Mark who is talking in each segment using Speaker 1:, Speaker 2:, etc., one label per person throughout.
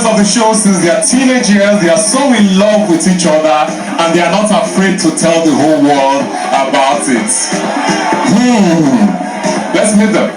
Speaker 1: years of the show, since they are teenage years, they are so in love with each other and they are not afraid to tell the whole world about it. Let's meet them.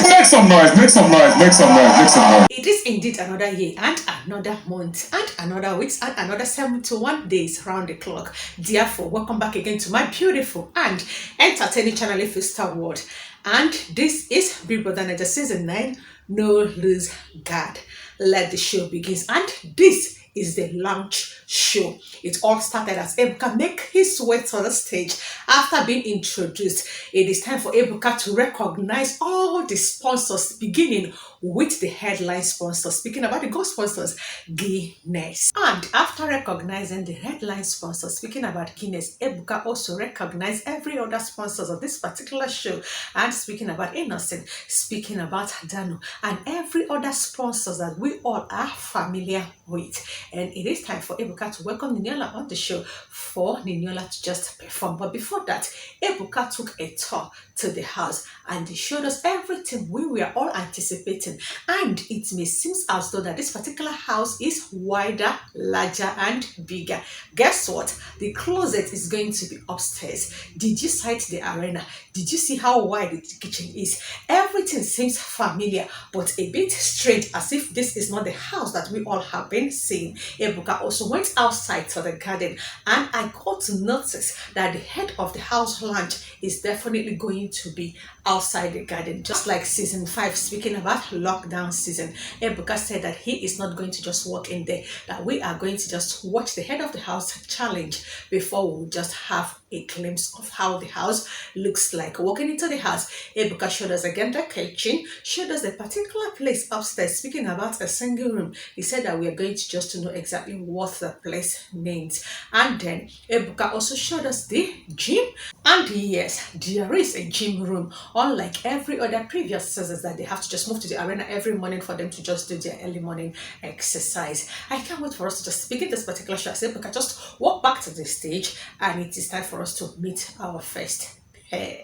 Speaker 1: Make some noise, make some noise, make some noise, make some noise.
Speaker 2: It is indeed another year and another month and another week and another 71 days round the clock. Therefore, welcome back again to my beautiful and entertaining channel, If You Star World. And this is Big Brother Naija Season 9, No Lose Guard. Let the show begin. And this is the launch show. It all started as Ebuka make his way to the stage after being introduced. It is time for Ebuka to recognize all the sponsors, beginning with the headline sponsor. Speaking about the gold sponsors, Guinness. And after recognizing the headline sponsor, speaking about Guinness, Ebuka also recognized every other sponsors of this particular show. And speaking about Innocent, speaking about Dano, and every other sponsors that we all are familiar with. And it is time for Ebuka to welcome NINNELLY on the show for NINNELLY to just perform. But before that, Ebuka took a tour to the house and they showed us everything we were all anticipating. And it may seem as though that this particular house is wider, larger, and bigger. Guess what? The closet is going to be upstairs. Did you sight the arena? Did you see how wide the kitchen is? Everything seems familiar, but a bit strange, as if this is not the house that we all have been seeing. Ebuka also went outside to the garden, and I got to notice that the head of the house lunch is definitely going to be outside the garden, just like season 5. Speaking about lockdown season, Ebuka said that he is not going to just walk in there, that we are going to just watch the head of the house challenge before we just have a glimpse of how the house looks like. Walking into the house, Ebuka showed us again the kitchen, showed us the particular place upstairs. Speaking about a single room, he said that we are going to just know exactly what the place means. And then Ebuka also showed us the gym, and yes, there is a gym room, unlike every other previous seasons that they have to just move to the arena every morning for them to just do their early morning exercise. I can't wait for us to just begin this particular show. So Ebuka just walk back to the stage, and it is time for us to meet our first pair.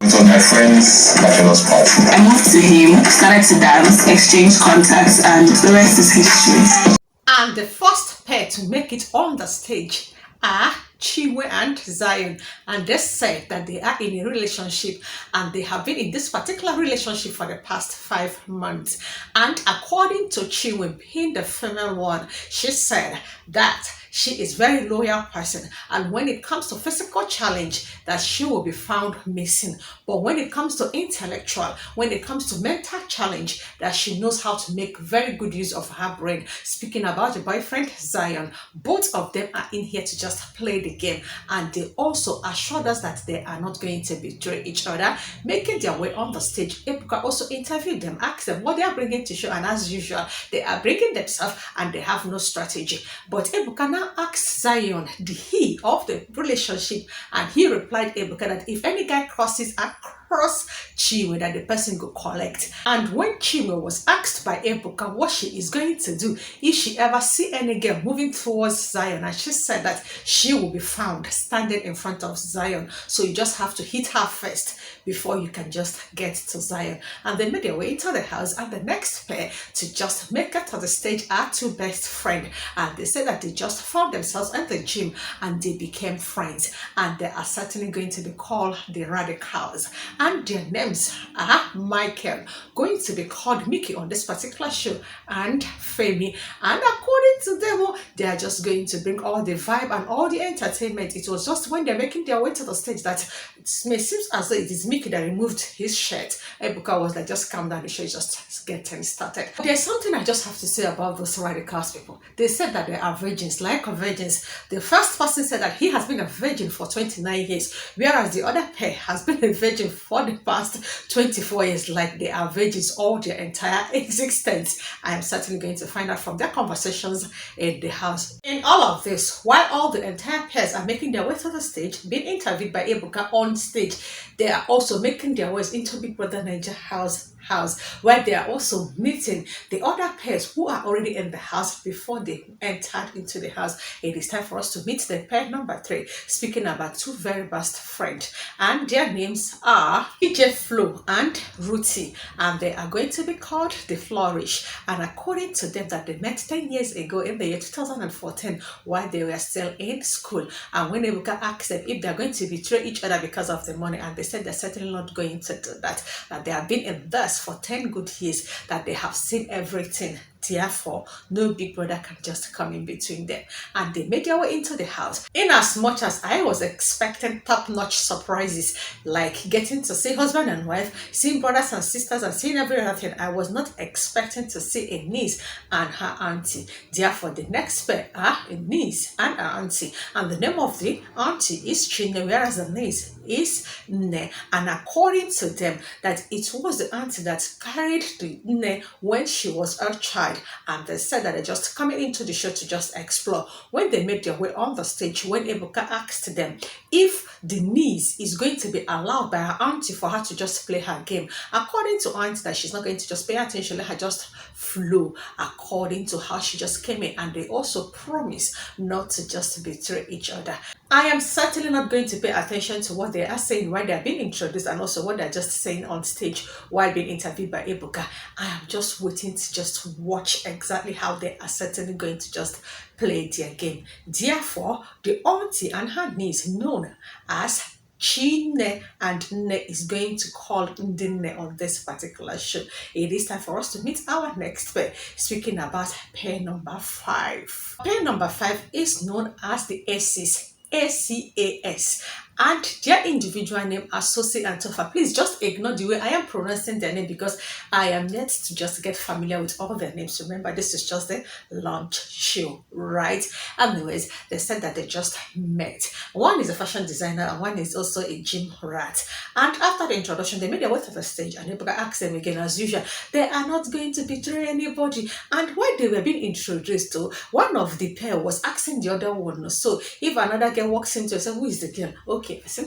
Speaker 1: It was my friend's bachelor's party.
Speaker 3: I moved to him, started to dance, exchanged contacts, and the rest is history.
Speaker 2: And the first pair to make it on the stage are CHINWE and Zion, and they said that they are in a relationship and they have been in this particular relationship for the past 5 months. And according to CHINWE, being the female one, she said that she is very loyal person, and when it comes to physical challenge, that she will be found missing. But when it comes to intellectual, when it comes to mental challenge, that she knows how to make very good use of her brain. Speaking about the boyfriend Zion, both of them are in here to just play the game, and they also assured us that they are not going to betray each other. Making their way on the stage, Ebuka also interviewed them, asked them what they are bringing to show, and as usual, they are bringing themselves and they have no strategy. But Ebuka now asked Zion the he of the relationship, and he replied Ebuka that if any guy crosses across CHINWE, that the person go collect. And when CHINWE was asked by Ebuka what she is going to do if she ever see any girl moving towards Zion, and she said that she will be found standing in front of Zion, so you just have to hit her first before you can just get to Zion. And they made their way into the house, and the next pair to just make it to the stage are two best friends, and they said that they just found themselves at the gym and they became friends, and they are certainly going to be called the Radicals, and their names are Michael, going to be called Mickey on this particular show, and FEMI. And according to them, they are just going to bring all the vibe and all the entertainment. It was just when they're making their way to the stage that it may seem as though it is Mickey that removed his shirt. Ebuka was like, just calm down, the show is just getting started. There's something I just have to say about those Radicals people. They said that they are virgins, like virgins. The first person said that he has been a virgin for 29 years, whereas the other pair has been a virgin for the past 24 years, like they are virgins all their entire existence. I am certainly going to find out from their conversations in the house. In all of this, while all the entire pairs are making their way to the stage, being interviewed by Ebuka on stage, they are also making their ways into Big Brother Naija house house, where they are also meeting the other pairs who are already in the house before they entered into the house. It is time for us to meet the pair number 3, speaking about two very best friends, and their names are Flo and RUTHEE, and they are going to be called the Flourish. And according to them, that they met 10 years ago in the year 2014 while they were still in school. And when Ebuka asked them if they're going to betray each other because of the money, and they said they're certainly not going to do that, that they have been in this for 10 good years, that they have seen everything. Therefore, no big brother can just come in between them. And they made their way into the house. In as much as I was expecting top-notch surprises, like getting to see husband and wife, seeing brothers and sisters, and seeing every other thing, I was not expecting to see a niece and her auntie. Therefore, the next pair are a niece and her auntie. And the name of the auntie is CHINWE, whereas the niece is NNE. And according to them, that it was the auntie that carried the NNE when she was a child. And they said that they're just coming into the show to just explore. When they made their way on the stage, when Ebuka asked them if the niece is going to be allowed by her auntie for her to just play her game, according to auntie, that she's not going to just pay attention, let her just flow according to how she just came in. And they also promise not to just betray each other. I am certainly not going to pay attention to what they are saying while they are being introduced, and also what they're just saying on stage while being interviewed by Ebuka. I am just waiting to just watch exactly how they are certainly going to just play their game. Therefore, the auntie and her niece, known as CHINNE and NNE, is going to call NDINNE on this particular show. It is time for us to meet our next pair, speaking about pair number 5. Pair number 5 is known as the ACEs. ACAS, and their individual name are SOSUS and TOFA. Please just ignore the way I am pronouncing their name, because I am yet to just get familiar with all their names. Remember, this is just the launch show, right? Anyways, they said that they just met. One is a fashion designer and one is also a gym rat. And after the introduction, they made their way to the stage, and Ebuka asked them again, as usual, they are not going to betray anybody. And while they were being introduced to, one of the pair was asking the other one, so if another girl walks into and says, who is the girl? Okay, I said,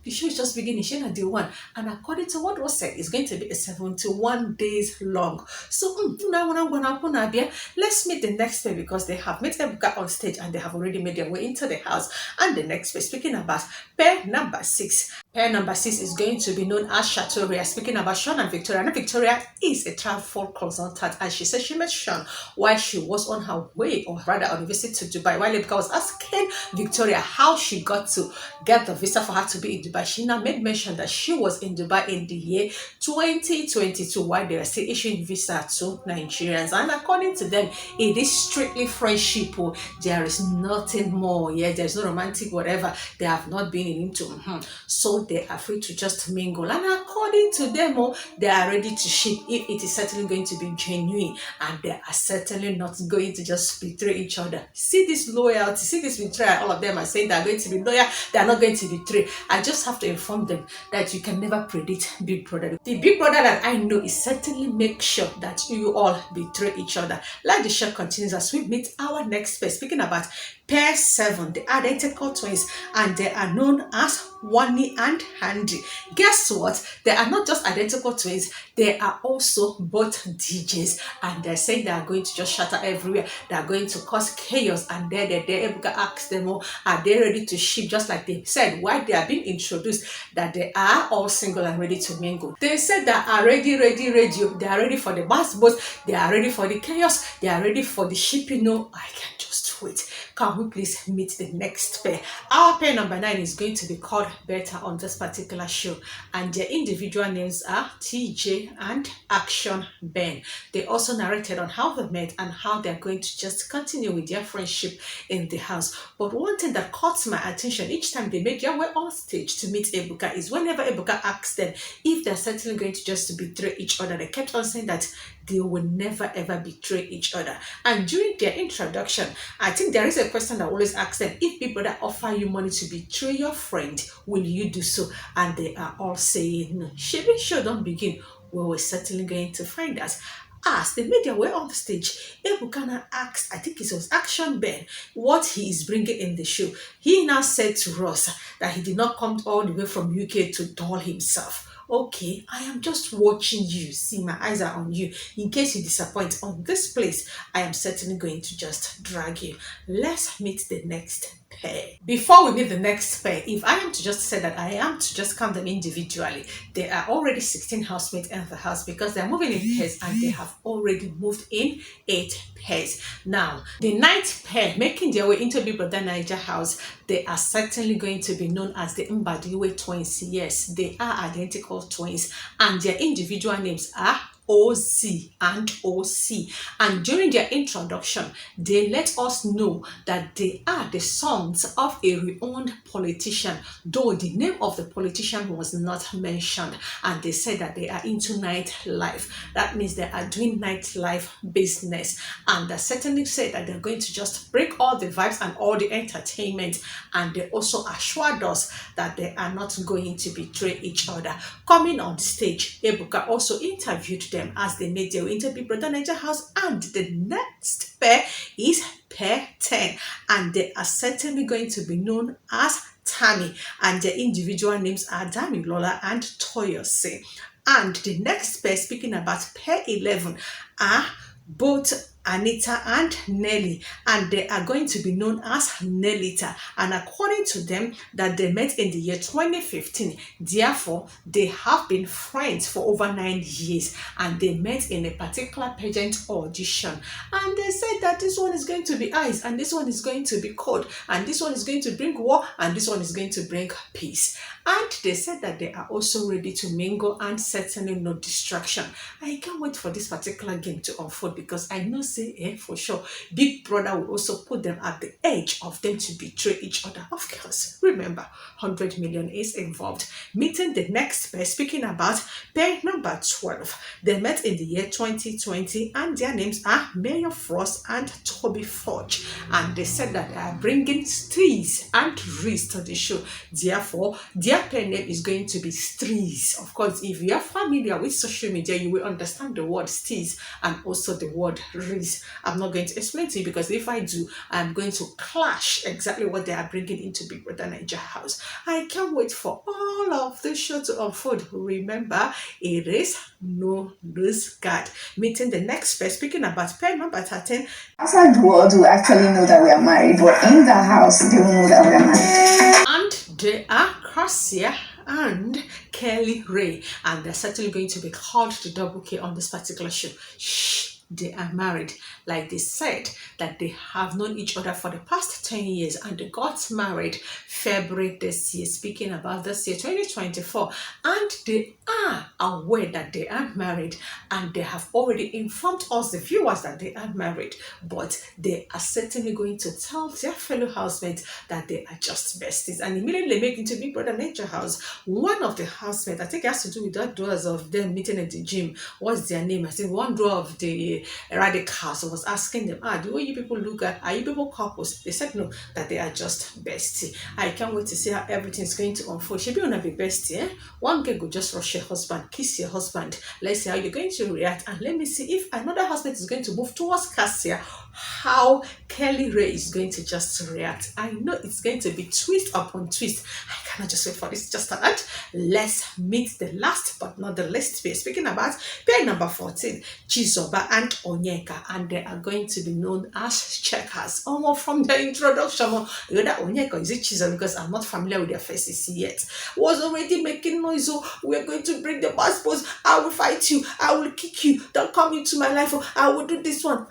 Speaker 2: the show is just beginning, she not the one. And according to what was said, it's going to be a 71 days long. So let's meet the next day, because they have met Ebuka on stage and they have already made their way into the house. And the next day, speaking about pair number 6. Pair number 6 is going to be known as SHATORIA, speaking about SHAWN and Victoria. Now, Victoria is a travel consultant, and she said she met SHAWN while she was on her way, or rather on a visit to Dubai. While Ebuka was asking Victoria how she got to get the visa for her to be in Dubai, she now made mention that she was in Dubai in the year 2022 while they were still issuing visa to Nigerians. And according to them, it is strictly friendship. There is nothing more. Yeah, there's no romantic whatever. They have not been into. So they are free to just mingle. And according to them, they are ready to ship if it is certainly going to be genuine. And they are certainly not going to just betray each other. See this loyalty, see this betrayal. All of them are saying they are going to be loyal. They are not going to betray. I just have to inform them that you can never predict Big Brother. The Big Brother that I know is certainly make sure that you all betray each other. Like the show continues as we meet our next pair, speaking about pair 7, the identical twins, and they are known as WANNI and HANDI. Guess what? They are not just identical twins, they are also both DJs, and they're saying they are going to just shatter everywhere. They are going to cause chaos, and they're Ebuka asked them, are they ready to ship, just like they said while they are being introduced, that they are all single and ready to mingle. They said they are ready. They are ready for the bass boats, they are ready for the chaos, they are ready for the shipping. No, I can just wait. Can we please meet the next pair? Our pair number 9 is going to be called Better on this particular show, and their individual names are TJAY and Action Ben. They also narrated on how they met and how they're going to just continue with their friendship in the house. But one thing that caught my attention each time they made their way on stage to meet Ebuka is whenever Ebuka asked them if they're certainly going to just betray each other, they kept on saying that they will never ever betray each other. And during their introduction, I think there is a question that always asks them, if people that offer you money to betray your friend, will you do so? And they are all saying no. Show don't begin. Well, we're certainly going to find us. As they made their way on the stage, Ebuka asked, I think it was Action Ben, what he is bringing in the show. He now said to us that he did not come all the way from UK to doll himself. Okay, I am just watching you. See, my eyes are on you. In case you disappoint on this place, I am certainly going to just drag you. Let's meet the next pair. Before we meet the next pair, if I am to just say that I am to just count them individually, there are already 16 housemates in the house because they are moving in pairs and they have already moved in 8 pairs. Now, the 9th pair making their way into Big Brother Naija house, they are certainly going to be known as the MBADIWE twins. Yes, they are identical twins and their individual names are OZEE and OCEE, and during their introduction they let us know that they are the sons of a renowned politician, though the name of the politician was not mentioned, and they said that they are into nightlife. That means they are doing nightlife business, and they certainly said that they're going to just bring all the vibes and all the entertainment, and they also assured us that they are not going to betray each other. Coming on stage, Ebuka also interviewed them as they made their way into Big Brother Naija house, and the next pair is pair 10, and they are certainly going to be known as TAMI, and their individual names are DAMILOLA and TOYOSI. And the next pair, speaking about pair 11, are both ANITA and NELLY, and they are going to be known as NELLITA, and according to them that they met in the year 2015, therefore they have been friends for over 9 years, and they met in a particular pageant audition, and they said that this one is going to be ice and this one is going to be cold, and this one is going to bring war and this one is going to bring peace, and they said that they are also ready to mingle and certainly no distraction. I can't wait for this particular game to unfold because I know for sure Big Brother will also put them at the edge of them to betray each other. Of course, remember 100 million is involved. Meeting the next pair, speaking about pair number 12, they met in the year 2020 and their names are Mayor Frost and Toby Forge, and they said that they are bringing steez and Reese to the show, therefore their pair name is going to be Streez. Of course, if you are familiar with social media, you will understand the word steez and also the word Reese. I'm not going to explain to you because if I do, I'm going to clash exactly what they are bringing into Big Brother Naija house. I can't wait for all of this show to unfold. Remember, it is no lose guard. Meeting the next pair, speaking about pair number 13.
Speaker 3: Outside the world, we actually know that we are married, but in the house, they won't know that we are married.
Speaker 2: And they are Cassia and Kelly Ray, and they're certainly going to be called the double K on this particular show. Shh. They are married. Like they said that they have known each other for the past 10 years and they got married February this year, speaking about this year 2024, and they are aware that they are married and they have already informed us, the viewers, that they are married, but they are certainly going to tell their fellow housemates that they are just besties. And immediately make into Big Brother Naija house, one of the housemates, I think it has to do with that doors of them meeting at the gym, what's their name? I think one door of the radicals was asking them, the way you people look at, are you people couples? They said no, that they are just bestie. I can't wait to see how everything is going to unfold. She be on a be bestie, eh? One girl go just rush your husband, kiss your husband. Let's see how you're going to react, and let me see if another husband is going to move towards Cassia, how Kelly Ray is going to just react. I know it's going to be twist upon twist. I cannot just wait for this just start. Let's meet the last but not the least pair. Speaking about pair number 14, Chizoba and Onyeka, and they are going to be known as checkers. Almost from the introduction, whether Onyeka is it Chizoba, because I'm not familiar with their faces yet, was already making noise. Oh, we're going to bring the passports. I will fight you. I will kick you. Don't come into my life. Oh, I will do this one.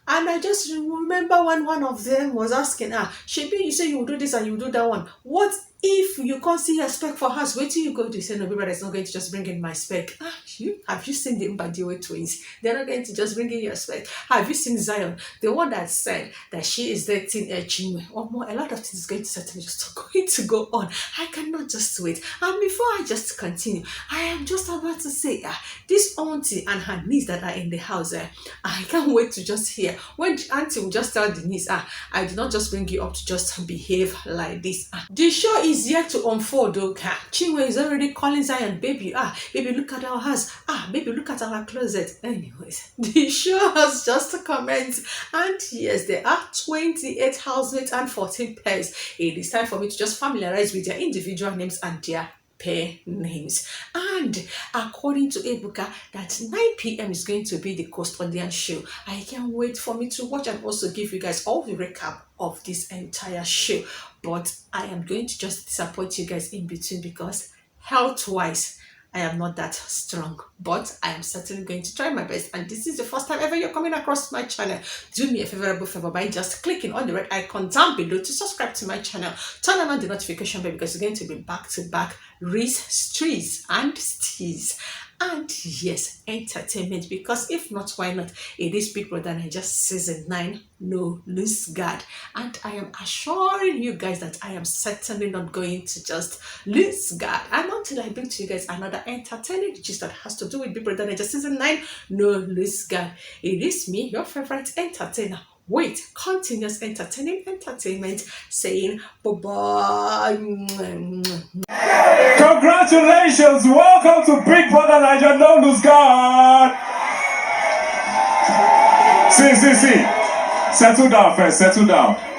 Speaker 2: And I just remember when one of them was asking, Shebi, you say you will do this and you will do that one. What if you can't see your spec for house? Wait till you go to say, no, everybody is not going to just bring in my spec. Have you seen the MBADIWE twins? They're not going to just bring in your spec. Have you seen Zion? The one that said that she is dating CHINWE. Or more, a lot of things is going to certainly just going to go on. I cannot just wait. And before I just continue, I am just about to say, this auntie and her niece that are in the house, I can't wait to just hear when the auntie will just tell the niece, I did not just bring you up to just behave like this. The show is yet to unfold, okay? CHINWE is already calling Zion, baby, baby, look at our house, baby, look at our closet. Anyways, the show has just commenced, and yes, there are 28 housemates and 14 pairs. It is time for me to just familiarize with their individual names and their pair names. And according to Ebuka, that 9 p.m. is going to be the custodian show. I can't wait for me to watch and also give you guys all the recap of this entire show. But I am going to just disappoint you guys in between because health-wise, I am not that strong, but I am certainly going to try my best. And this is the first time ever you're coming across my channel. Do me a favorable favor by just clicking on the red icon down below to subscribe to my channel. Turn on the notification bell because it's going to be back-to-back reads, streets, and steez. And yes, entertainment, because if not, why not? It is Big Brother Naija season 9, no lose guard. And I am assuring you guys that I am certainly not going to just lose guard. And until I bring to you guys another entertaining gist that has to do with Big Brother Naija season 9, no lose guard. It is me, your favorite entertainer, with continuous entertainment, saying bye-bye.
Speaker 1: Congratulations! Welcome to Big Brother Naija. No lose guard. See. Settle down first. Settle down.